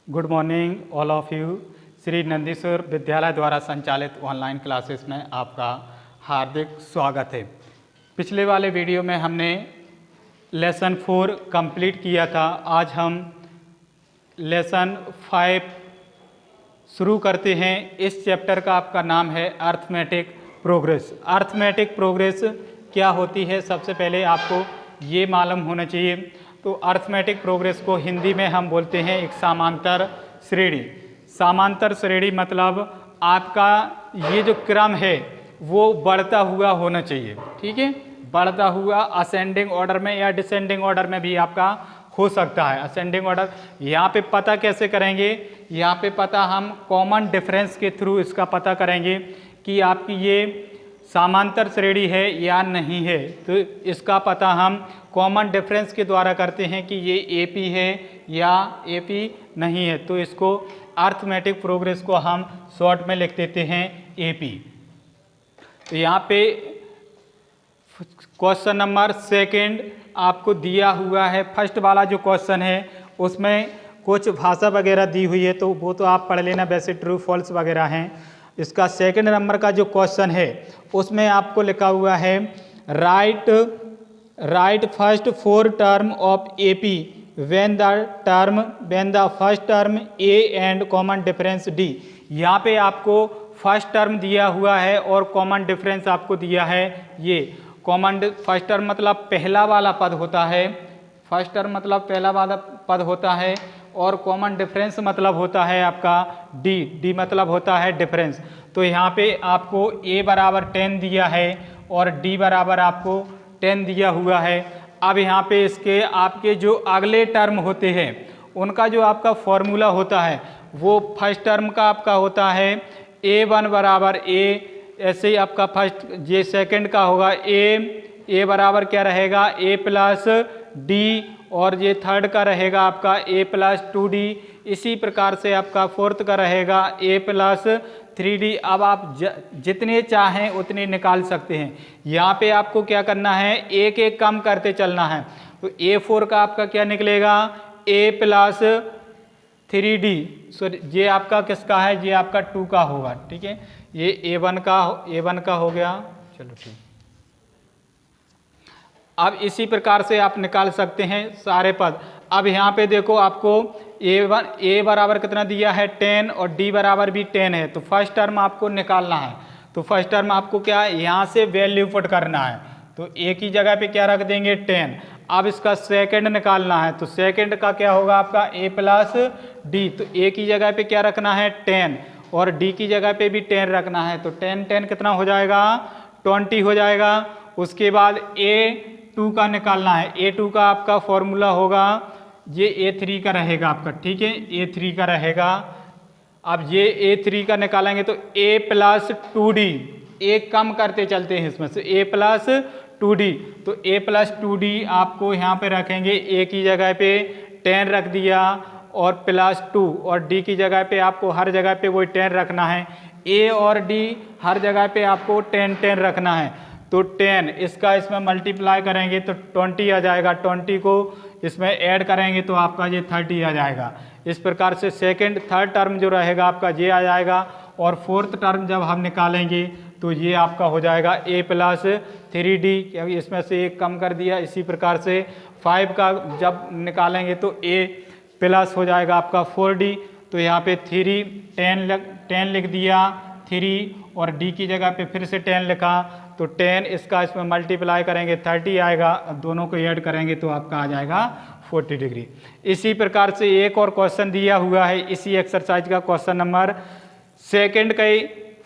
Good morning all of you. Shri Nandishwar विद्यालय द्वारा संचालित ऑनलाइन क्लासेस में आपका हार्दिक स्वागत है। पिछले वाले वीडियो में हमने लेसन 4 कंप्लीट किया था। आज हम लेसन 5 शुरू करते हैं। इस चैप्टर का आपका नाम है अर्थमेटिक प्रोग्रेस। अर्थमेटिक प्रोग्रेस क्या होती है, सबसे पहले आपको ये मालूम होना चाहिए। तो अर्थमेटिक प्रोग्रेस को हिंदी में हम बोलते हैं एक समांतर श्रेणी। समांतर श्रेणी मतलब आपका ये जो क्रम है वो बढ़ता हुआ होना चाहिए, ठीक है। बढ़ता हुआ असेंडिंग ऑर्डर में या डिसेंडिंग ऑर्डर में भी आपका हो सकता है। असेंडिंग ऑर्डर यहाँ पे पता कैसे करेंगे, यहाँ पे पता हम कॉमन डिफरेंस के थ्रू इसका पता करेंगे कि आपकी ये समांतर श्रेणी है या नहीं है। तो इसका पता हम कॉमन डिफरेंस के द्वारा करते हैं कि ये एपी है या एपी नहीं है। तो इसको अर्थमेटिक प्रोग्रेस को हम शॉर्ट में लिख देते हैं एपी। तो यहाँ पे क्वेश्चन नंबर 2 आपको दिया हुआ है। फर्स्ट वाला जो क्वेश्चन है उसमें कुछ भाषा वगैरह दी हुई है, तो वो तो आप पढ़ लेना, वैसे ट्रू फॉल्स वगैरह हैं। इसका 2 नंबर का जो क्वेश्चन है उसमें आपको लिखा हुआ है right first 4 term of AP when the first term A and common difference D. यहाँ पे आपको फर्स्ट टर्म दिया हुआ है और कॉमन डिफरेंस आपको दिया है ये कॉमन। फर्स्ट टर्म मतलब पहला वाला पद होता है, फर्स्ट टर्म मतलब पहला वाला पद होता है, और कॉमन डिफरेंस मतलब होता है आपका डी मतलब होता है डिफरेंस। तो यहाँ पे आपको a बराबर 10 दिया है और d बराबर आपको 10 दिया हुआ है। अब यहाँ पे इसके आपके जो अगले टर्म होते हैं उनका जो आपका फॉर्मूला होता है वो फर्स्ट टर्म का आपका होता है a1 बराबर a, ऐसे ही आपका फर्स्ट ये सेकंड का होगा a बराबर क्या रहेगा a प्लस डी, और ये थर्ड का रहेगा आपका a प्लस 2d। इसी प्रकार से आपका फोर्थ का रहेगा a प्लस 3d। अब आप जितने चाहें उतने निकाल सकते हैं। यहाँ पे आपको क्या करना है, एक एक कम करते चलना है। तो a4 का आपका क्या निकलेगा a प्लस 3d। सॉरी ये आपका किसका है, ये आपका 2 का होगा, ठीक है। ये a1 का हो गया, चलो ठीक। अब इसी प्रकार से आप निकाल सकते हैं सारे पद। अब यहाँ पे देखो आपको a बराबर कितना दिया है 10 और d बराबर भी 10 है। तो फर्स्ट टर्म आपको निकालना है। तो फर्स्ट टर्म आपको क्या है, यहाँ से वैल्यू पुट करना है। तो a की जगह पे क्या रख देंगे 10। अब इसका सेकंड निकालना है। तो सेकंड का क्या होगा आपका a प्लस डी। तो a की जगह पे क्या रखना है 10 और d की जगह पे भी 10 रखना है। तो 10 कितना हो जाएगा 20 हो जाएगा। उसके बाद a2 का निकालना है। a2 का आपका फॉर्मूला होगा ये a3 का रहेगा आपका, ठीक है, a3 का रहेगा। अब ये a3 का निकालेंगे तो a प्लस 2d, एक कम करते चलते हैं इसमें से a प्लस 2d। तो a प्लस 2d आपको यहाँ पे रखेंगे, a की जगह पे 10 रख दिया और प्लस 2, और d की जगह पे आपको हर जगह पे वही 10 रखना है। a और d हर जगह पे आपको 10 रखना है। तो 10 इसका इसमें मल्टीप्लाई करेंगे तो 20 आ जाएगा, 20 को इसमें ऐड करेंगे तो आपका ये 30 आ जाएगा। इस प्रकार से थर्ड टर्म जो रहेगा आपका ये आ जाएगा, और फोर्थ टर्म जब हम निकालेंगे तो ये आपका हो जाएगा a प्लस 3d, क्योंकि इसमें से एक कम कर दिया। इसी प्रकार से 5 का जब निकालेंगे तो a प्लस हो जाएगा आपका 4d। तो यहाँ पे 10 लिख दिया 3, और d की जगह पे फिर से 10 लिखा। तो 10 इसका इसमें मल्टीप्लाई करेंगे 30 आएगा, दोनों को ऐड करेंगे तो आपका आ जाएगा 40 डिग्री। इसी प्रकार से एक और क्वेश्चन दिया हुआ है इसी एक्सरसाइज का, क्वेश्चन नंबर 2 का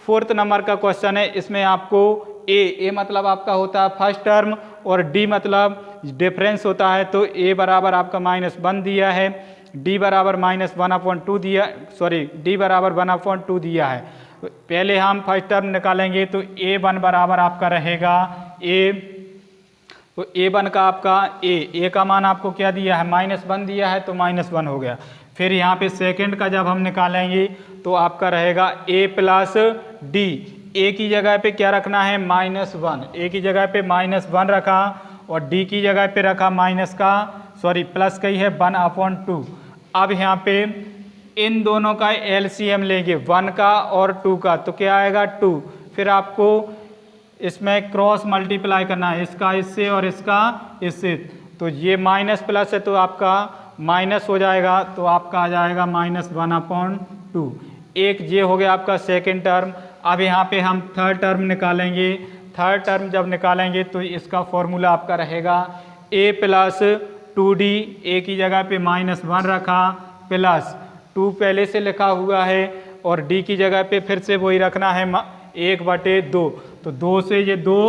4th नंबर का क्वेश्चन है। इसमें आपको a मतलब आपका होता है फर्स्ट टर्म और d मतलब डिफरेंस होता है। तो a बराबर आपका -1 दिया है, d बराबर -1/2 दिया, सॉरी d बराबर 1/2 दिया है। पहले हम फर्स्ट टर्म निकालेंगे तो a1 बराबर आपका रहेगा a। तो a1 का आपका a का मान आपको क्या दिया है -1 दिया है, तो -1 हो गया। फिर यहाँ पे सेकंड का जब हम निकालेंगे तो आपका रहेगा a प्लस डी। a की जगह पे क्या रखना है -1, a की जगह पे -1 रखा और d की जगह पे रखा प्लस का ही है 1/2। अब यहाँ पे इन दोनों का एलसीएम लेंगे 1 का और 2 का, तो क्या आएगा 2। फिर आपको इसमें क्रॉस मल्टीप्लाई करना है, इसका इससे और इसका इससे, तो ये माइनस प्लस है तो आपका माइनस हो जाएगा, तो आपका आ जाएगा -1/2। एक ये हो गया आपका सेकेंड टर्म। अब यहाँ पे हम थर्ड टर्म निकालेंगे। थर्ड टर्म जब निकालेंगे तो इसका फॉर्मूला आपका रहेगा a + 2d, a की जगह पे -1 रखा प्लस 2 पहले से लिखा हुआ है और d की जगह पे फिर से वही रखना है 1/2, तो 2 से ये 2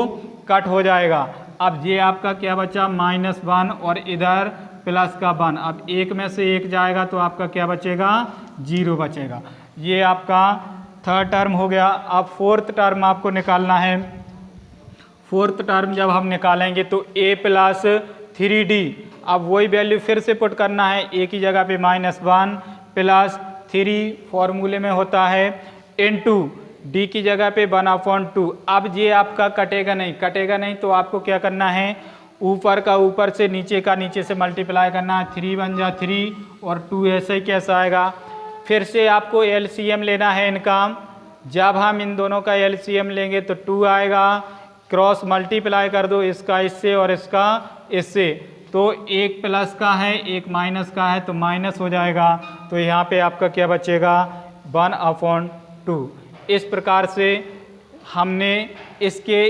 कट हो जाएगा। अब ये आपका क्या बचा -1 और इधर प्लस का 1। अब एक में से एक जाएगा तो आपका क्या बचेगा 0 बचेगा। ये आपका थर्ड टर्म हो गया। अब फोर्थ टर्म आपको निकालना है। फोर्थ टर्म जब हम निकालेंगे तो a + 3d, अब वही वैल्यू फिर से पुट करना है, a की जगह पे -1 प्लस 3 फॉर्मूले में होता है इनटू d की जगह पे 1/2। अब ये आपका कटेगा नहीं तो आपको क्या करना है, ऊपर का ऊपर से नीचे का नीचे से मल्टीप्लाई करना है। 3 × 1 = 3 और 2 ऐसे ही कैसा आएगा। फिर से आपको एलसीएम लेना है इनका। जब हम इन दोनों का एलसीएम लेंगे तो 2 आएगा, क्रॉस मल्टीप्लाई कर दो इसका इससे और इसका इससे, तो एक प्लस का है एक माइनस का है तो माइनस हो जाएगा, तो यहाँ पे आपका क्या बचेगा 1/2। इस प्रकार से हमने इसके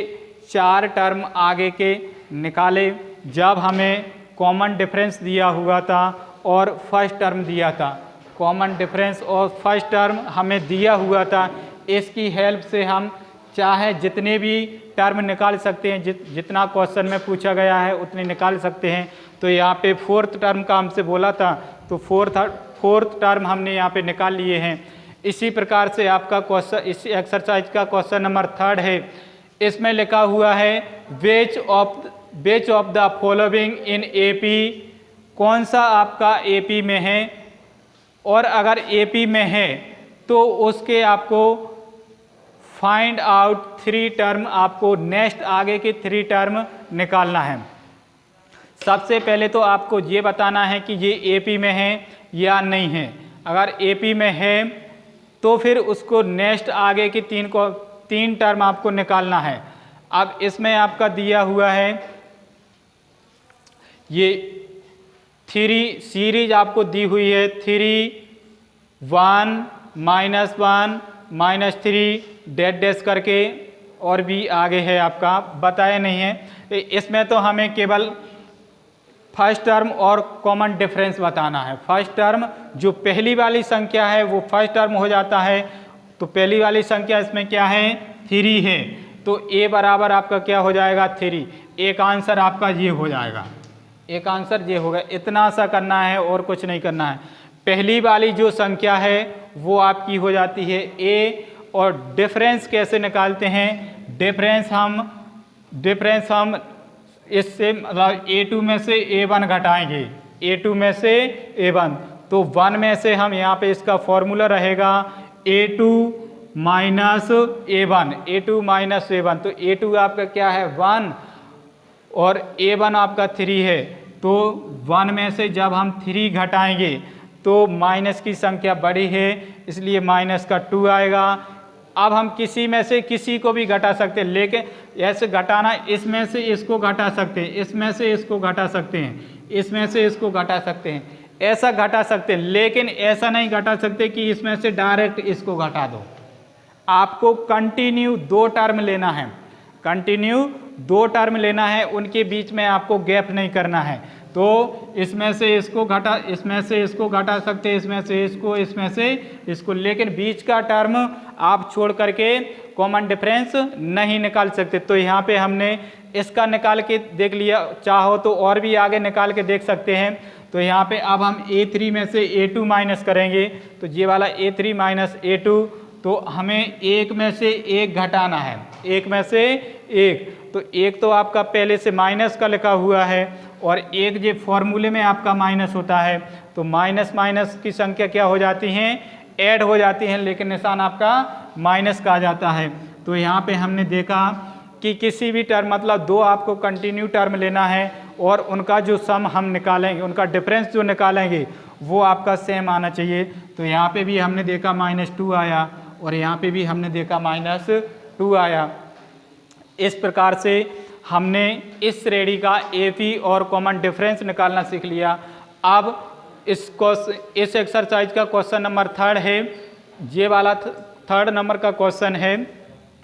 4 टर्म आगे के निकाले जब हमें कॉमन डिफरेंस दिया हुआ था और फर्स्ट टर्म दिया था। कॉमन डिफरेंस और फर्स्ट टर्म हमें दिया हुआ था, इसकी हेल्प से हम चाहे जितने भी टर्म निकाल सकते हैं, जितना क्वेश्चन में पूछा गया है उतने निकाल सकते हैं। तो यहाँ पे फोर्थ टर्म का हमसे बोला था तो फोर्थ टर्म हमने यहाँ पे निकाल लिए हैं। इसी प्रकार से आपका क्वेश्चन इस एक्सरसाइज का क्वेश्चन नंबर 3 है। इसमें लिखा हुआ है which of the following in AP, कौन सा आपका एपी में है, और अगर एपी में है तो उसके आपको फाइंड आउट 3 टर्म, आपको नेक्स्ट आगे के 3 टर्म निकालना है। सबसे पहले तो आपको ये बताना है कि ये एपी में है या नहीं है। अगर एपी में है तो फिर उसको नेक्स्ट आगे की 3 टर्म आपको निकालना है। अब इसमें आपका दिया हुआ है ये 3 सीरीज आपको दी हुई है, 3 1 -1 -3 डैश करके, और भी आगे है आपका बताया नहीं है। इसमें तो हमें केवल फर्स्ट टर्म और कॉमन डिफरेंस बताना है। फर्स्ट टर्म जो पहली वाली संख्या है वो फर्स्ट टर्म हो जाता है, तो पहली वाली संख्या इसमें क्या है 3 है, तो a बराबर आपका क्या हो जाएगा 3। एक आंसर आपका ये हो जाएगा, एक आंसर ये होगा। इतना सा करना है और कुछ नहीं करना है। पहली वाली जो संख्या है वो आपकी हो जाती है a, और डिफरेंस कैसे निकालते हैं, डिफरेंस हम इससे मतलब a2 में से a1 घटाएंगे, a2 में से a1, तो 1 में से हम यहाँ पे इसका फॉर्मूला रहेगा a2 - a1, तो a2 आपका क्या है 1 और a1 आपका 3 है, तो 1 में से जब हम 3 घटाएंगे तो माइनस की संख्या बड़ी है इसलिए माइनस का 2 आएगा। अब हम किसी में से किसी को भी घटा सकते हैं, लेकिन ऐसे घटाना, इसमें से इसको घटा सकते हैं, इसमें से इसको घटा सकते हैं, इसमें से इसको घटा सकते हैं, ऐसा घटा सकते हैं, लेकिन ऐसा नहीं घटा सकते कि इसमें से डायरेक्ट इसको घटा दो। आपको कंटिन्यू 2 टर्म लेना है, कंटिन्यू 2 टर्म लेना है, उनके बीच में आपको गैप नहीं करना है। तो इसमें से इसको घटा, इसमें से इसको घटा सकते हैं, इसमें से इसको, लेकिन बीच का टर्म आप छोड़ करके कॉमन डिफरेंस नहीं निकाल सकते। तो यहाँ पे हमने इसका निकाल के देख लिया, चाहो तो और भी आगे निकाल के देख सकते हैं। तो यहाँ पे अब हम a3 में से a2 माइनस करेंगे, तो ये वाला a3 - a2, तो हमें एक में से एक घटाना है, एक में से एक, तो एक तो आपका पहले से माइनस का लिखा हुआ है और एक जो फॉर्मूले में आपका माइनस होता है, तो माइनस की संख्या क्या हो जाती हैं, ऐड हो जाती हैं, लेकिन निशान आपका माइनस का आ जाता है। तो यहाँ पे हमने देखा कि किसी भी टर्म, मतलब 2 आपको कंटिन्यू टर्म लेना है और उनका जो सम हम निकालेंगे, उनका डिफरेंस जो निकालेंगे वो आपका सेम आना चाहिए। तो यहाँ पे भी हमने देखा -2 आया और यहाँ पे भी हमने देखा -2 आया। इस प्रकार से हमने इस श्रेणी का AP और कॉमन डिफरेंस निकालना सीख लिया। अब इस एक्सरसाइज का क्वेश्चन नंबर 3 है, ये वाला 3rd नंबर का क्वेश्चन है,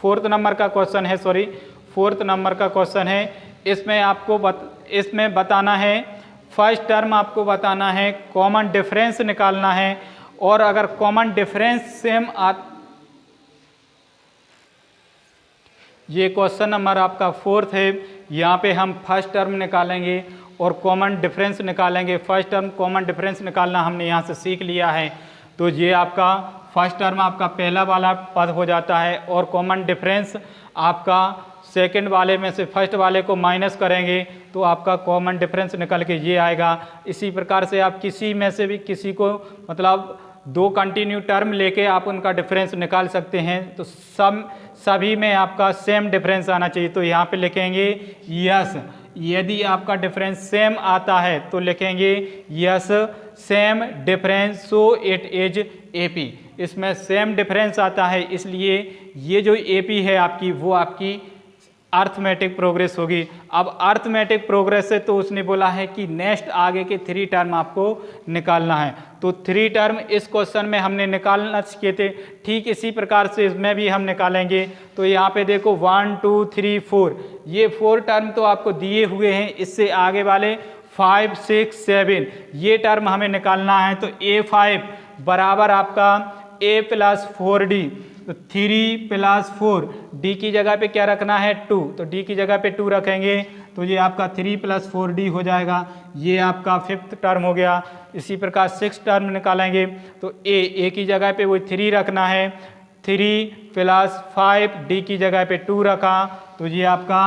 4th नंबर का क्वेश्चन है, 4th नंबर का क्वेश्चन है। इसमें आपको इसमें बताना है, फर्स्ट टर्म आपको बताना है, कॉमन डिफरेंस निकालना है और अगर कॉमन डिफरेंस सेम ये क्वेश्चन नंबर आपका 4th है। यहाँ पे हम फर्स्ट टर्म निकालेंगे और कॉमन डिफरेंस निकालेंगे। फर्स्ट टर्म कॉमन डिफरेंस निकालना हमने यहाँ से सीख लिया है। तो ये आपका फर्स्ट टर्म आपका पहला वाला पद हो जाता है और कॉमन डिफरेंस आपका सेकंड वाले में से फर्स्ट वाले को माइनस करेंगे तो आपका कॉमन डिफरेंस निकल के ये आएगा। इसी प्रकार से आप किसी में से भी किसी को मतलब 2 कंटिन्यू टर्म लेके आप उनका डिफरेंस निकाल सकते हैं। तो सभी में आपका सेम डिफरेंस आना चाहिए। तो यहाँ पे लिखेंगे यस, यदि आपका डिफरेंस सेम आता है तो लिखेंगे yes same difference so it is AP। इसमें सेम डिफरेंस आता है इसलिए ये जो AP है आपकी वो आपकी अर्थमेटिक प्रोग्रेस होगी। अब अर्थमेटिक प्रोग्रेस से तो उसने बोला है कि नेक्स्ट आगे के 3 टर्म आपको निकालना है। तो 3 टर्म इस क्वेश्चन में हमने निकालना सीखे थे, ठीक इसी प्रकार से इसमें भी हम निकालेंगे। तो यहाँ पे देखो 1 2 3 4 ये 4 टर्म तो आपको दिए हुए हैं। इससे आगे वाले 5 6 7 ये टर्म हमें निकालना है। तो A5 बराबर आपका A + 4D, तो 3 + 4 D की जगह पे क्या रखना है 2, तो D की जगह पे 2 रखेंगे तो ये आपका 3 + 4D हो जाएगा। ये आपका 5th टर्म हो गया। इसी प्रकार 6 टर्म निकालेंगे तो A की जगह पे वही 3 रखना है, 3 + 5 D की जगह पे 2 रखा तो ये आपका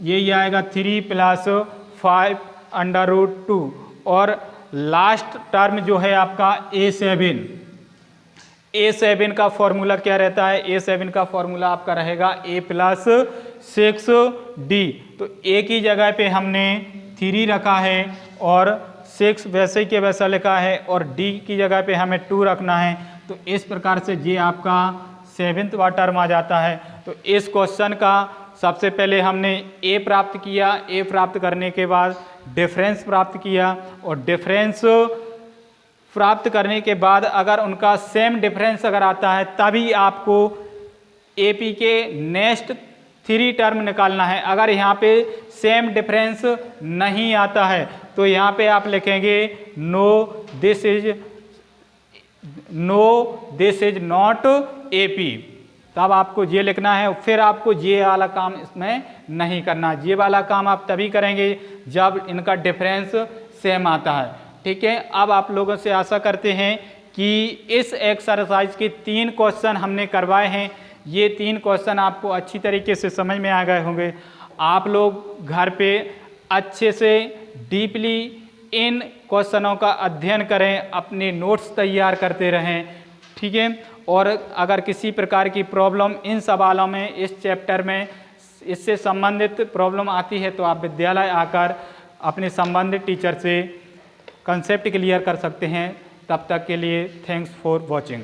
यही आएगा 3 + 5 √2। और लास्ट टर्म जो है आपका A7 का फॉर्मूला क्या रहता है? A7 का फॉर्मूला आपका रहेगा A + 6D। तो A की जगह पे हमने 3 रखा है और 6 वैसे के वैसा लिखा है और D की जगह पे हमें 2 रखना है। तो इस प्रकार से ये आपका 7th वाला टर्म आ जाता है। तो इस क्वेश्चन का सबसे पहले हमने A प्राप्त किया, A प्राप्त करने के बाद डिफरेंस प्राप्त किया और डिफरेंस प्राप्त करने के बाद अगर उनका सेम डिफरेंस अगर आता है तभी आपको AP के नेक्स्ट 3 टर्म निकालना है। अगर यहाँ पे सेम डिफरेंस नहीं आता है तो यहाँ पे आप लिखेंगे no this is not AP, तब आपको ये लिखना है। फिर आपको ये वाला काम इसमें नहीं करना। ये वाला काम आप तभी करेंगे जब इनका डिफरेंस सेम आता है। ठीक है, अब आप लोगों से आशा करते हैं कि इस एक्सरसाइज के 3 क्वेश्चन हमने करवाए हैं। ये 3 क्वेश्चन आपको अच्छी तरीके से समझ में आ गए होंगे। आप लोग घर पे अच्छे से डीपली इन क्वेश्चनों का अध्ययन करें, अपने नोट्स तैयार करते रहें। ठीक है, और अगर किसी प्रकार की प्रॉब्लम इन सवालों में, इस चैप्टर में इससे संबंधित प्रॉब्लम आती है तो आप विद्यालय आकर अपने संबंधित टीचर से कंसेप्ट क्लियर कर सकते हैं। तब तक के लिए थैंक्स फॉर वॉचिंग।